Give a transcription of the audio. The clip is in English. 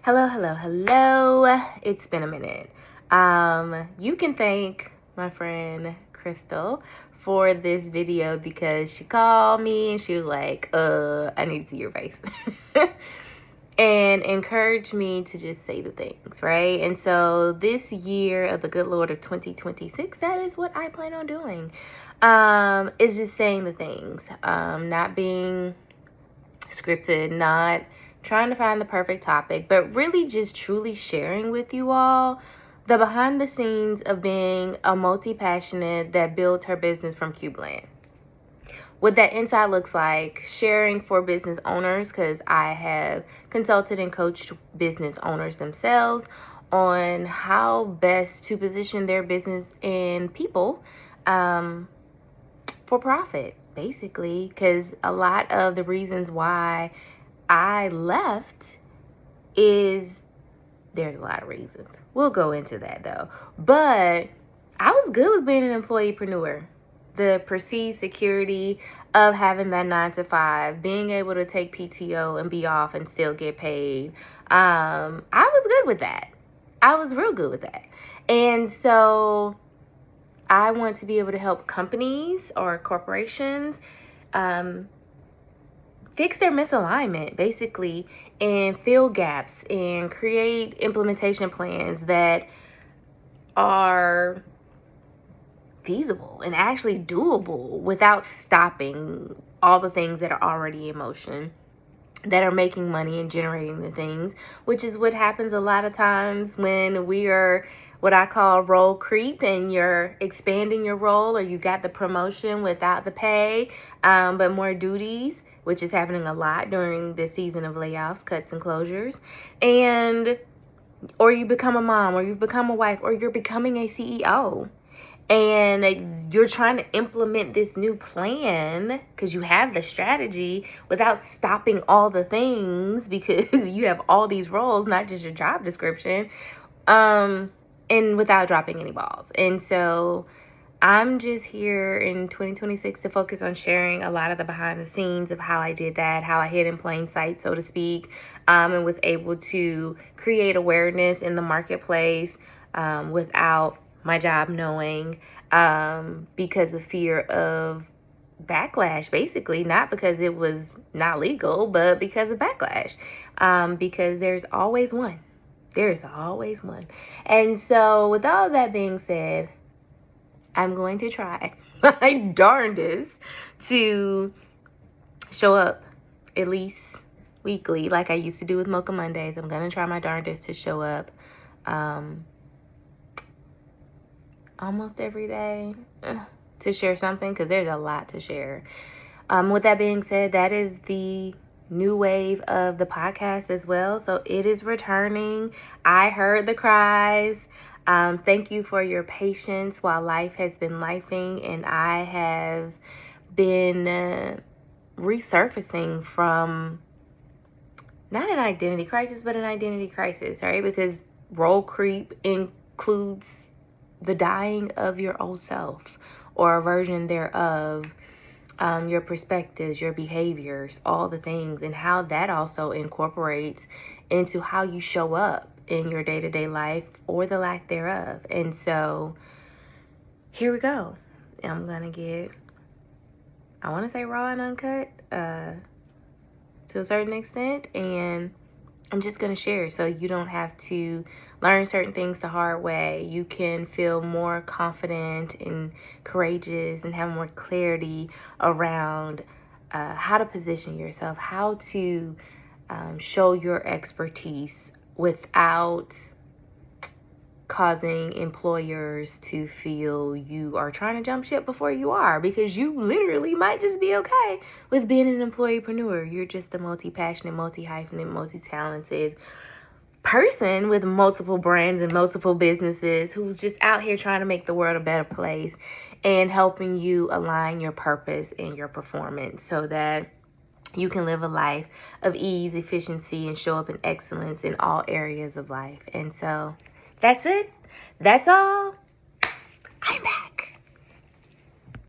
Hello. It's been a minute. You can thank my friend Crystal for this video because she called me and she was like, I need to see your face. And encouraged me to just say the things, right? And so this year of the good Lord of 2026, that is what I plan on doing. Is just saying the things, not being scripted, not trying to find the perfect topic, but really just truly sharing with you all the behind the scenes of being a multi-passionate that built her business from Cubeland. What that inside looks like, sharing for business owners, because I have consulted and coached business owners themselves on how best to position their business and people for profit, basically, because a lot of the reasons why I left there's a lot of reasons. We'll go into that though. But I was good with being an employee-preneur. The perceived security of having that 9 to 5, being able to take PTO and be off and still get paid. I was good with that. I was real good with that. And so I want to be able to help companies or corporations fix their misalignment, basically, and fill gaps and create implementation plans that are feasible and actually doable without stopping all the things that are already in motion, that are making money and generating the things, which is what happens a lot of times when we are what I call role creep, and you're expanding your role, or you got the promotion without the pay, but more duties, which is happening a lot during this season of layoffs, cuts, and closures. Or you become a mom, or you've become a wife, or you're becoming a CEO. And you're trying to implement this new plan because you have the strategy without stopping all the things, because you have all these roles, not just your job description, and without dropping any balls. And so I'm just here in 2026 to focus on sharing a lot of the behind the scenes of how I did that, how I hid in plain sight, so to speak, and was able to create awareness in the marketplace without my job knowing, because of fear of backlash, basically, not because it was not legal, but because of backlash, because there's always one. And so with all that being said, I'm going to try my darndest to show up at least weekly, like I used to do with Mocha Mondays. I'm going to try my darndest to show up almost every day to share something, because there's a lot to share. With that being said, that is the new wave of the podcast as well. So it is returning. I heard the cries. Thank you for your patience while life has been lifing, and I have been resurfacing from not an identity crisis, but an identity crisis, right? Because role creep includes the dying of your old self, or a version thereof, your perspectives, your behaviors, all the things, and how that also incorporates into how you show up in your day-to-day life, or the lack thereof. And so here we go. I'm gonna get, I want to say, raw and uncut to a certain extent, and I'm just going to share so you don't have to learn certain things the hard way. You can feel more confident and courageous and have more clarity around how to position yourself, how to show your expertise without causing employers to feel you are trying to jump ship before you are, because you literally might just be okay with being an employee-preneur. You're just a multi-passionate, multi-hyphenate, multi-talented person with multiple brands and multiple businesses who's just out here trying to make the world a better place and helping you align your purpose and your performance so that you can live a life of ease, efficiency, and show up in excellence in all areas of life. And so that's it. That's all. I'm back.